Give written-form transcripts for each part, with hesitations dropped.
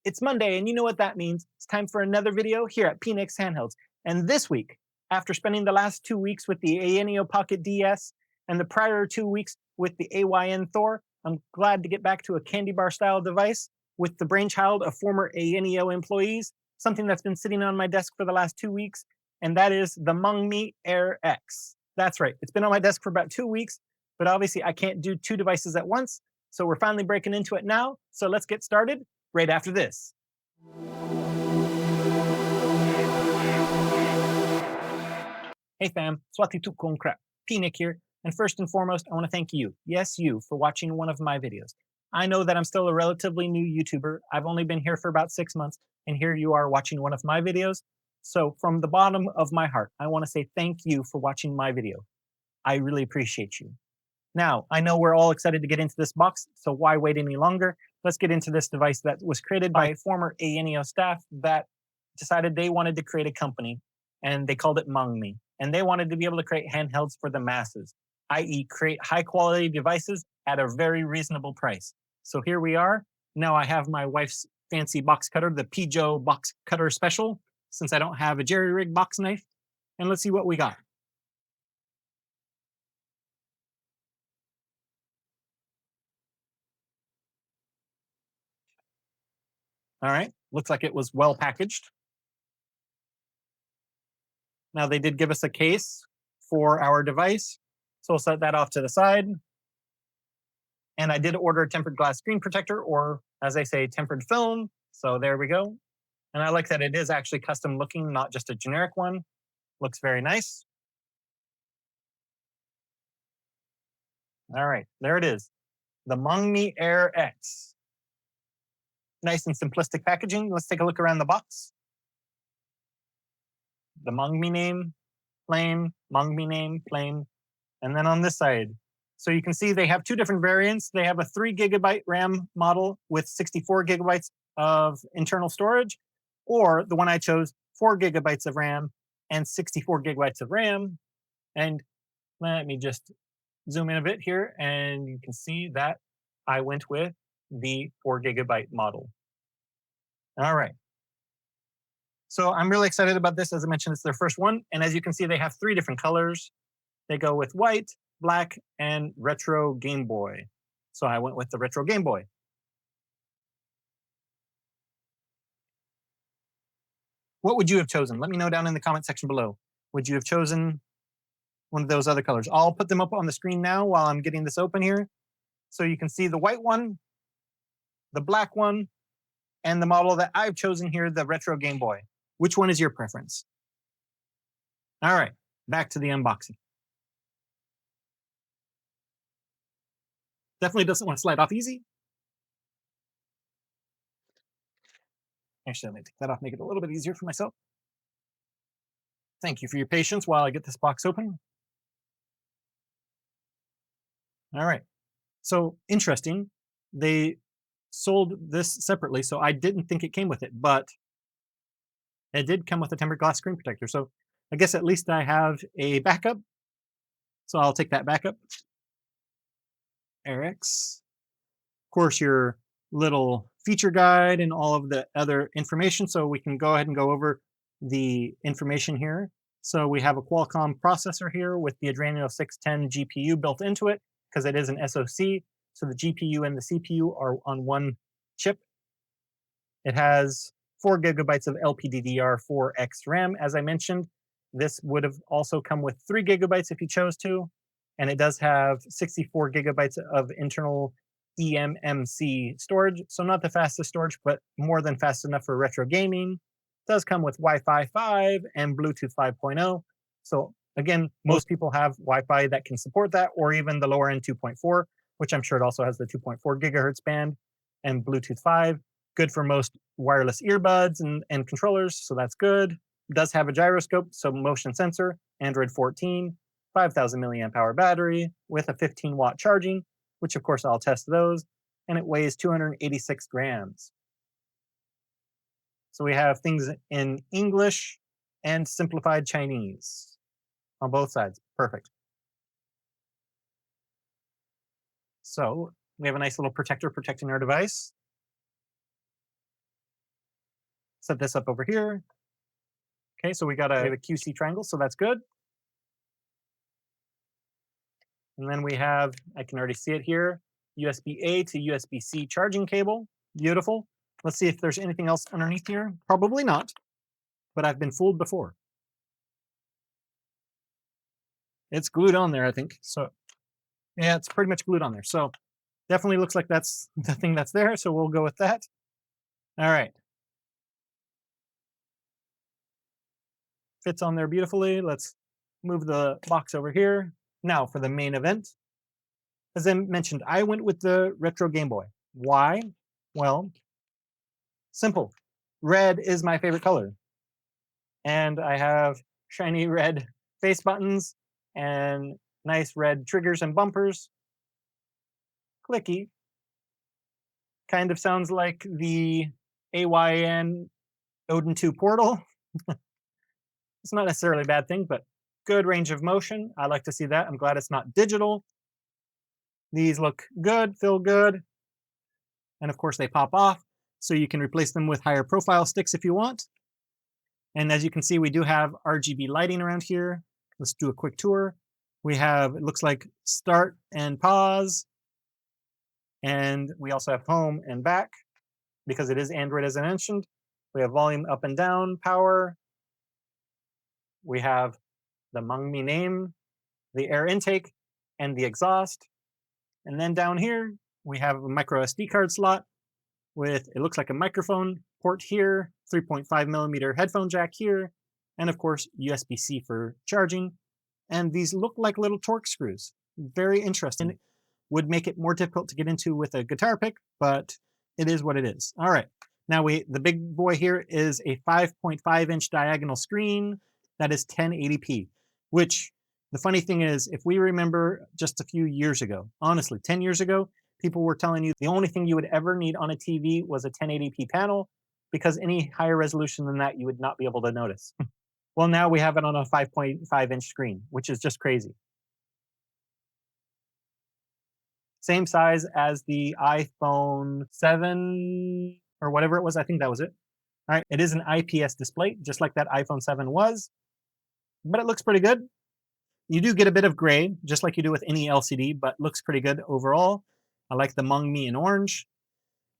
It's Monday, and you know what that means. It's time for another video here at PNX Handhelds. And this week, after spending the last 2 weeks with the Aeneo Pocket DS and the prior 2 weeks with the AYN Thor, I'm glad to get back to a candy bar style device with the brainchild of former Aeneo employees, something that's been sitting on my desk for the last 2 weeks, and that is the Mangmi Air X. That's right, it's been on my desk for about 2 weeks, but obviously I can't do 2 devices at once, so we're finally breaking into it now. So let's get started right after this. Hey fam, swati tu konkra, Pinik here, and first and foremost, I want to thank you, yes you, for watching one of my videos. I know that I'm still a relatively new YouTuber. I've only been here for about 6 months, and here you are watching one of my videos. So from the bottom of my heart, I want to say thank you for watching my video. I really appreciate you. Now, I know we're all excited to get into this box, so why wait any longer? Let's get into this device that was created by former Aeneo staff that decided they wanted to create a company, and they called it Mangmi. And they wanted to be able to create handhelds for the masses, i.e. create high-quality devices at a very reasonable price. So here we are. Now I have my wife's fancy box cutter, the Pijo box cutter special, since I don't have a jerry-rig box knife. And let's see what we got. All right, looks like it was well packaged. Now they did give us a case for our device, so we'll set that off to the side. And I did order a tempered glass screen protector, or as they say, tempered film. So there we go. And I like that it is actually custom looking, not just a generic one. Looks very nice. All right, there it is. The Mangmi Air X. Nice and simplistic packaging. Let's take a look around the box. The Mangmi name, plain, Mangmi name, plain. And then on this side, so you can see they have 2 different variants. They have a 3 GB RAM model with 64 gigabytes of internal storage, or the one I chose, 4 GB of RAM and 64 gigabytes of RAM. And let me just zoom in a bit here, and you can see that I went with the 4 GB model. All right. So I'm really excited about this. As I mentioned, it's their first one. And as you can see, they have 3 different colors. They go with white, black, and retro Game Boy. So I went with the retro Game Boy. What would you have chosen? Let me know down in the comment section below. Would you have chosen one of those other colors? I'll put them up on the screen now while I'm getting this open here. So you can see the white one, the black one, and the model that I've chosen here, the retro Game Boy. Which one is your preference? All right, back to the unboxing. Definitely doesn't want to slide off easy. Actually, let me take that off, make it a little bit easier for myself. Thank you for your patience while I get this box open. All right. So interesting. They sold this separately, so I didn't think it came with it, but it did come with a tempered glass screen protector. So I guess at least I have a backup. So I'll take that backup. Air X. Of course, your little feature guide and all of the other information. So we can go ahead and go over the information here. So we have a Qualcomm processor here with the Adreno 610 GPU built into it because it is an SoC. So the GPU and the CPU are on one chip. It has 4 gigabytes of LPDDR4X RAM, as I mentioned. This would have also come with 3 gigabytes if you chose to. And it does have 64 gigabytes of internal eMMC storage. So not the fastest storage, but more than fast enough for retro gaming. It does come with Wi-Fi 5 and Bluetooth 5.0. So again, most people have Wi-Fi that can support that, or even the lower end 2.4, which I'm sure it also has the 2.4 gigahertz band and Bluetooth 5. Good for most wireless earbuds and controllers, so that's good. It does have a gyroscope, so motion sensor, Android 14, 5,000 milliamp hour battery with a 15-watt charging, which of course I'll test those, and it weighs 286 grams. So we have things in English and simplified Chinese on both sides. Perfect. So we have a nice little protector protecting our device. set this up over here. Okay, so we have a QC triangle, so that's good. And then we have, I can already see it here, USB-A to USB-C charging cable. Beautiful. Let's see if there's anything else underneath here. Probably not, but I've been fooled before. It's glued on there, I think. So yeah, it's pretty much glued on there. So definitely looks like that's the thing that's there. So we'll go with that. All right. Fits on there beautifully. Let's move the box over here. Now for the main event. As I mentioned, I went with the retro Game Boy. Why? Well, simple. Red is my favorite color. And I have shiny red face buttons and nice red triggers and bumpers. Clicky. Kind of sounds like the AYN Odin 2 Portal. It's not necessarily a bad thing, but good range of motion. I like to see that. I'm glad it's not digital. These look good, feel good. And of course they pop off, so you can replace them with higher profile sticks if you want. And as you can see, we do have RGB lighting around here. Let's do a quick tour. We have, it looks like start and pause. And we also have home and back because it is Android as I mentioned. We have volume up and down, power. We have the Mangmi name, the air intake, and the exhaust. And then down here, we have a micro SD card slot with, it looks like a microphone port here, 3.5 millimeter headphone jack here, and of course, USB-C for charging. And these look like little Torx screws. Very interesting. Would make it more difficult to get into with a guitar pick, but it is what it is. All right. Now the big boy here is a 5.5-inch diagonal screen that is 1080p, which the funny thing is, if we remember just a few years ago, honestly, 10 years ago, people were telling you the only thing you would ever need on a TV was a 1080p panel because any higher resolution than that, you would not be able to notice. Well, now we have it on a 5.5-inch screen, which is just crazy. Same size as the iPhone 7 or whatever it was. I think that was it. All right, it is an IPS display, just like that iPhone 7 was, but it looks pretty good. You do get a bit of gray, just like you do with any LCD, but looks pretty good overall. I like the Mangmi in orange.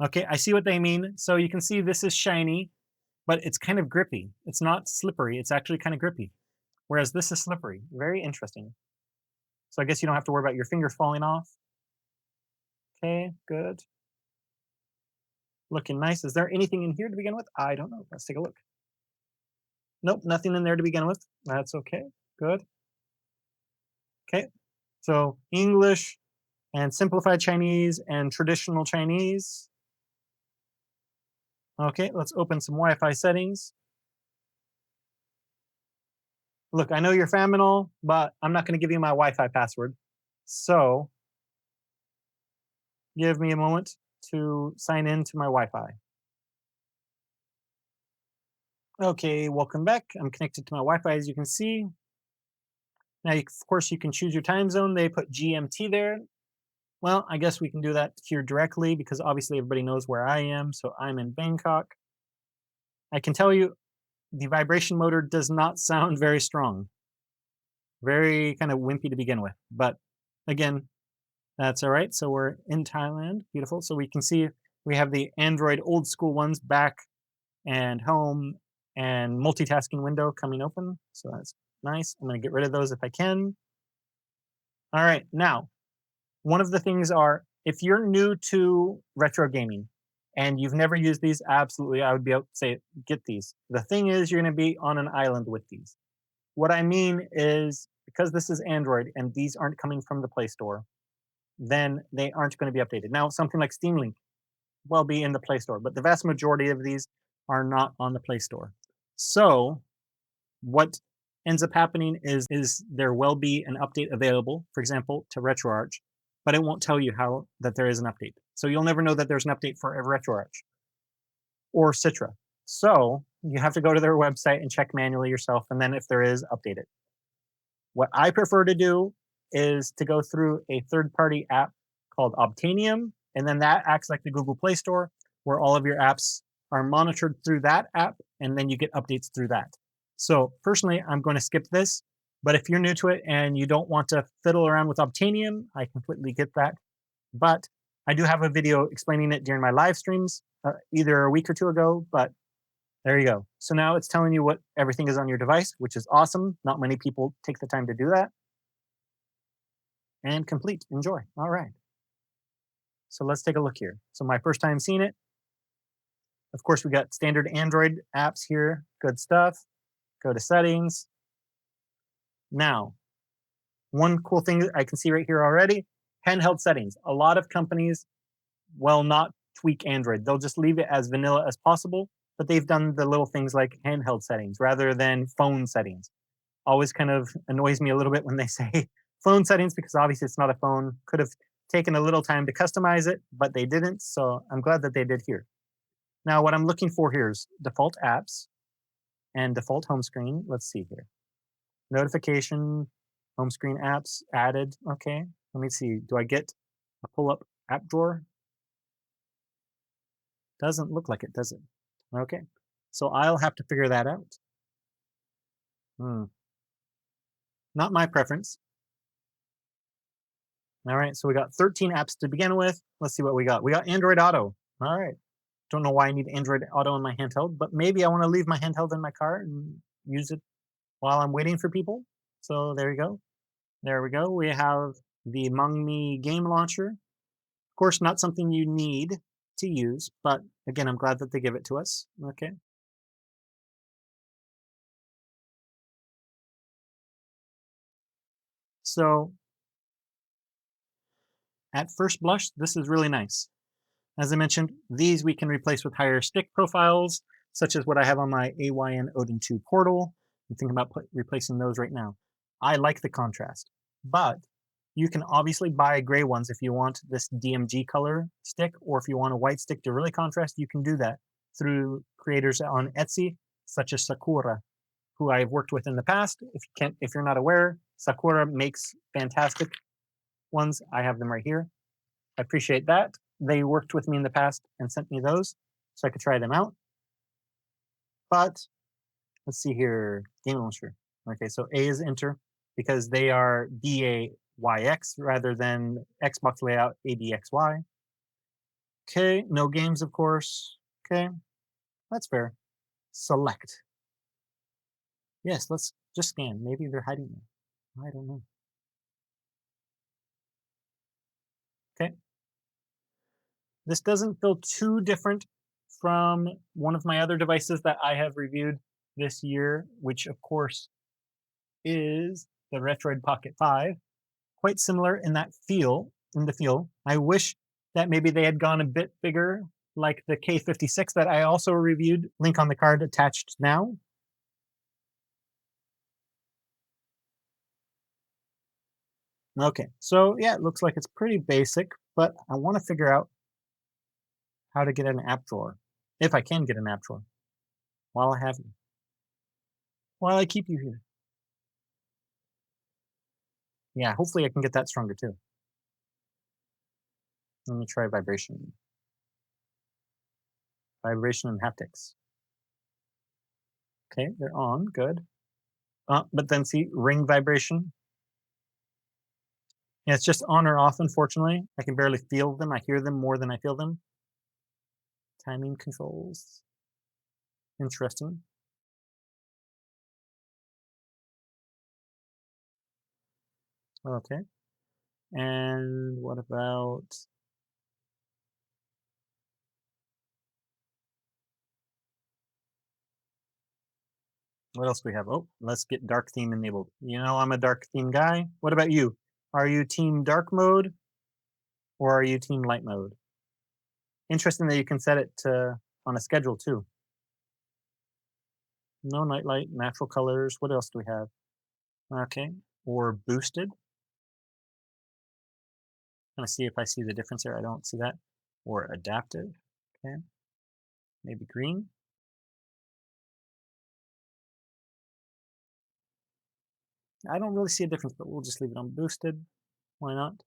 Okay, I see what they mean. So you can see this is shiny, but it's kind of grippy. It's not slippery. It's actually kind of grippy, whereas this is slippery. Very interesting. So I guess you don't have to worry about your fingers falling off. Okay, good. Looking nice. Is there anything in here to begin with? I don't know. Let's take a look. Nope, nothing in there to begin with. That's okay. Good. Okay, so English and simplified Chinese and traditional Chinese. Okay, let's open some Wi-Fi settings. Look, I know you're fam and all, but I'm not going to give you my Wi-Fi password. So give me a moment to sign in to my Wi-Fi. Okay, welcome back. I'm connected to my Wi-Fi, as you can see. Now, of course, you can choose your time zone. They put GMT there. Well, I guess we can do that here directly because obviously everybody knows where I am. So I'm in Bangkok. I can tell you the vibration motor does not sound very strong. Very kind of wimpy to begin with. But again, that's all right. So we're in Thailand. Beautiful. So we can see we have the Android old school ones, back and home and multitasking window coming open. So that's nice. I'm going to get rid of those if I can. All right. Now, one of the things are, if you're new to retro gaming and you've never used these, absolutely, I would be able to say, get these. The thing is, you're going to be on an island with these. What I mean is, because this is Android and these aren't coming from the Play Store, then they aren't going to be updated. Now, something like Steam Link will be in the Play Store, but the vast majority of these are not on the Play Store. So what ends up happening is there will be an update available, for example, to RetroArch, but it won't tell you how that there is an update. So you'll never know that there's an update for RetroArch or Citra. So you have to go to their website and check manually yourself, and then if there is, update it. What I prefer to do is to go through a third-party app called Obtainium, and then that acts like the Google Play Store, where all of your apps are monitored through that app, and then you get updates through that. So personally, I'm going to skip this, but if you're new to it and you don't want to fiddle around with Obtainium, I completely get that. But I do have a video explaining it during my live streams, either a week or two ago, but there you go. So now it's telling you what everything is on your device, which is awesome. Not many people take the time to do that. And complete. Enjoy. All right. So let's take a look here. So my first time seeing it, of course, we got standard Android apps here. Good stuff. Go to settings. Now, one cool thing that I can see right here already, handheld settings. A lot of companies will not tweak Android. They'll just leave it as vanilla as possible, but they've done the little things like handheld settings rather than phone settings. Always kind of annoys me a little bit when they say phone settings because obviously it's not a phone. Could have taken a little time to customize it, but they didn't. So I'm glad that they did here. Now, what I'm looking for here is default apps and default home screen. Let's see here. Notification, home screen apps added. Okay, let me see. Do I get a pull up app drawer? Doesn't look like it, does it? Okay, so I'll have to figure that out. Not my preference. All right, so we got 13 apps to begin with. Let's see what we got. We got Android Auto. All right. Don't know why I need Android Auto in my handheld, but maybe I want to leave my handheld in my car and use it while I'm waiting for people. So there you go. There we go. We have the Mangmi game launcher. Of course, not something you need to use, but again, I'm glad that they give it to us. Okay. So at first blush, this is really nice. As I mentioned, these we can replace with higher stick profiles, such as what I have on my AYN Odin 2 portal. I'm thinking about replacing those right now. I like the contrast, but you can obviously buy gray ones if you want this DMG color stick, or if you want a white stick to really contrast, you can do that through creators on Etsy, such as Sakura, who I've worked with in the past. If you're not aware, Sakura makes fantastic ones. I have them right here. I appreciate that. They worked with me in the past and sent me those so I could try them out. But let's see here. Game launcher. Okay, so A is enter because they are BAYX rather than Xbox layout ABXY. Okay, no games, of course. Okay, that's fair. Select. Yes, let's just scan. Maybe they're hiding them. I don't know. Okay. This doesn't feel too different from one of my other devices that I have reviewed this year, which of course is the Retroid Pocket 5. Quite similar in that feel, I wish that maybe they had gone a bit bigger, like the K56 that I also reviewed, link on the card attached now. Okay, so yeah, it looks like it's pretty basic, but I want to figure out how to get an app drawer, if I can get an app drawer, while I have you, while I keep you here. Yeah, hopefully I can get that stronger too. Let me try vibration. Vibration and haptics. Okay, they're on, good. But then see, ring vibration. Yeah, it's just on or off, unfortunately. I can barely feel them. I hear them more than I feel them. Timing controls. Interesting. Okay. And what about what else do we have? Oh, let's get dark theme enabled. You know, I'm a dark theme guy. What about you? Are you team dark mode or are you team light mode? Interesting that you can set it to on a schedule too. No night light, natural colors. What else do we have? Okay. Or boosted. I'm gonna see if I see the difference there. I don't see that. Or adaptive. Okay. Maybe green. I don't really see a difference, but we'll just leave it on boosted. Why not?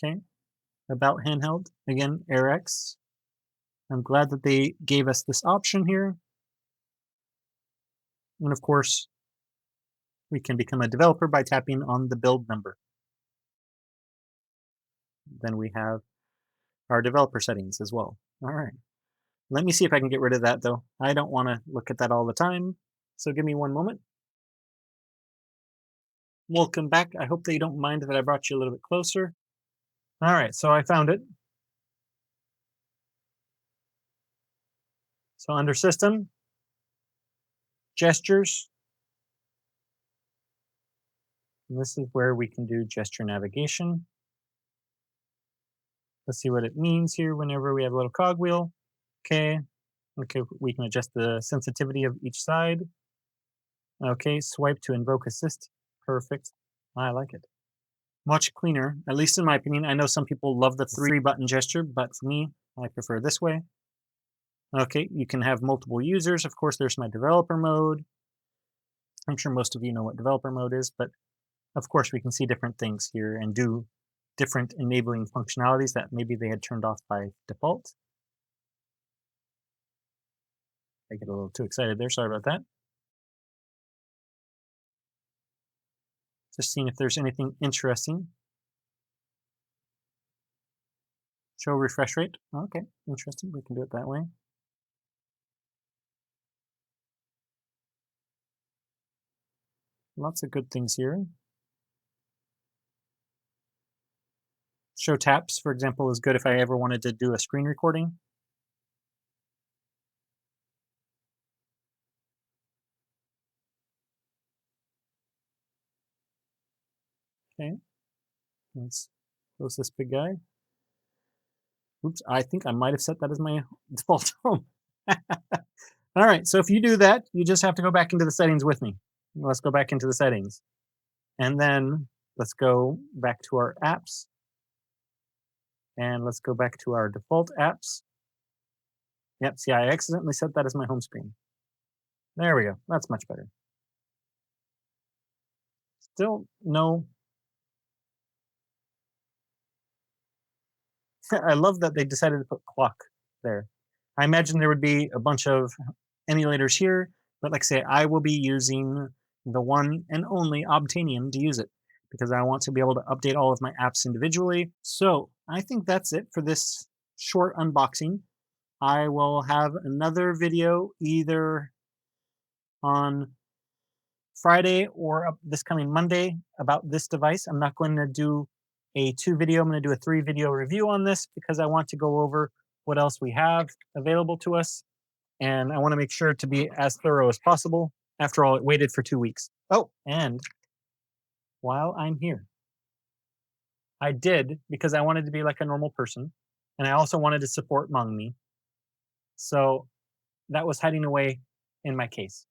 Okay. About handheld, again, Air X. I'm glad that they gave us this option here. And of course, we can become a developer by tapping on the build number. Then we have our developer settings as well. All right. Let me see if I can get rid of that though. I don't want to look at that all the time. So give me one moment. Welcome back. I hope that you don't mind that I brought you a little bit closer. All right, so I found it. So under system, gestures, and this is where we can do gesture navigation. Let's see what it means here whenever we have a little cogwheel. Okay, we can adjust the sensitivity of each side. Okay, swipe to invoke assist. Perfect. I like it. Much cleaner, at least in my opinion. I know some people love the 3-button gesture, but for me, I prefer this way. Okay, you can have multiple users. Of course, there's my developer mode. I'm sure most of you know what developer mode is, but of course we can see different things here and do different enabling functionalities that maybe they had turned off by default. I get a little too excited there, sorry about that. Just seeing if there's anything interesting. Show refresh rate. Okay, interesting. We can do it that way. Lots of good things here. Show taps, for example, is good if I ever wanted to do a screen recording. Okay, let's close this big guy. Oops, I think I might have set that as my default home. All right, so if you do that, you just have to go back into the settings with me. Let's go back into the settings. And then let's go back to our apps. And let's go back to our default apps. Yep, see, I accidentally set that as my home screen. There we go, that's much better. Still no. I love that they decided to put clock there. I imagine there would be a bunch of emulators here, but like I say, I will be using the one and only Obtainium to use it because I want to be able to update all of my apps individually. So I think that's it for this short unboxing. I will have another video either on Friday or this coming Monday about this device. I'm not going to do a 2-video, I'm going to do a 3-video review on this because I want to go over what else we have available to us. And I want to make sure to be as thorough as possible. After all, it waited for 2 weeks. Oh, and while I'm here, I did, because I wanted to be like a normal person, and I also wanted to support Mangmi. So that was hiding away in my case.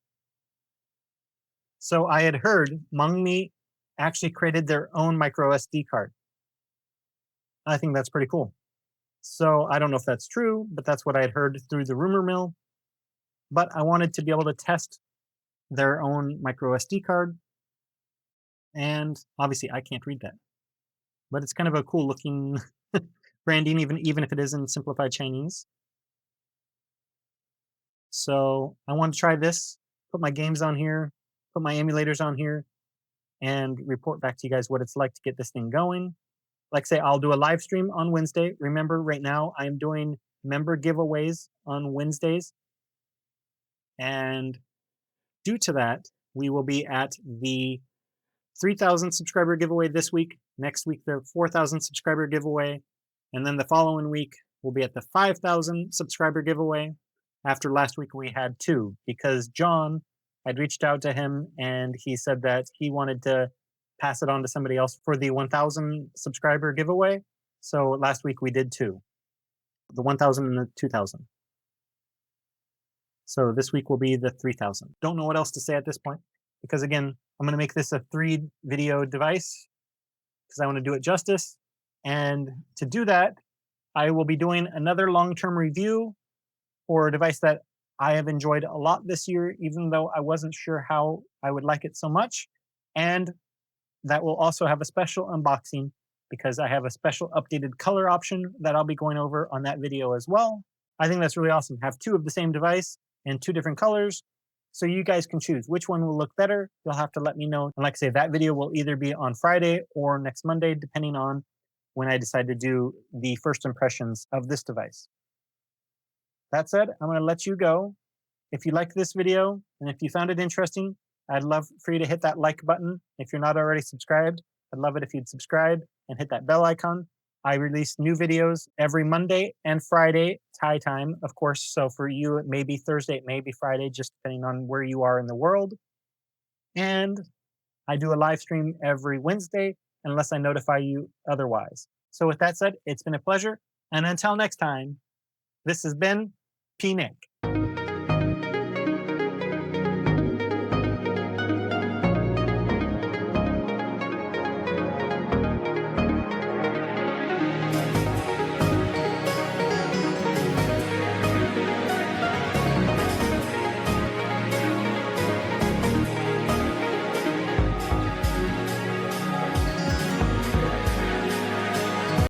So I had heard Mangmi actually created their own micro SD card. I think that's pretty cool. So I don't know if that's true, but that's what I had heard through the rumor mill. But I wanted to be able to test their own micro SD card. And obviously I can't read that. But it's kind of a cool looking branding, even if it is in simplified Chinese. So I want to try this, put my games on here, put my emulators on here, and report back to you guys what it's like to get this thing going. Like I say, I'll do a live stream on Wednesday. Remember, right now I'm doing member giveaways on Wednesdays. And due to that, we will be at the 3,000 subscriber giveaway this week. Next week, the 4,000 subscriber giveaway. And then the following week, we'll be at the 5,000 subscriber giveaway. After last week, we had 2 because John, I'd reached out to him and he said that he wanted to pass it on to somebody else for the 1,000 subscriber giveaway. So last week we did 2, the 1,000 and the 2,000. So this week will be the 3,000. Don't know what else to say at this point because again, I'm going to make this a 3-video device because I want to do it justice. And to do that, I will be doing another long-term review for a device that I have enjoyed a lot this year, even though I wasn't sure how I would like it so much. And that will also have a special unboxing because I have a special updated color option that I'll be going over on that video as well. I think that's really awesome. Have two of the same device in two different colors, so you guys can choose which one will look better. You'll have to let me know. And like I say, that video will either be on Friday or next Monday, depending on when I decide to do the first impressions of this device. That said, I'm going to let you go. If you liked this video and if you found it interesting, I'd love for you to hit that like button. If you're not already subscribed, I'd love it if you'd subscribe and hit that bell icon. I release new videos every Monday and Friday, Thai time, of course. So for you, it may be Thursday, it may be Friday, just depending on where you are in the world. And I do a live stream every Wednesday, unless I notify you otherwise. So with that said, it's been a pleasure. And until next time, this has been P. Nick.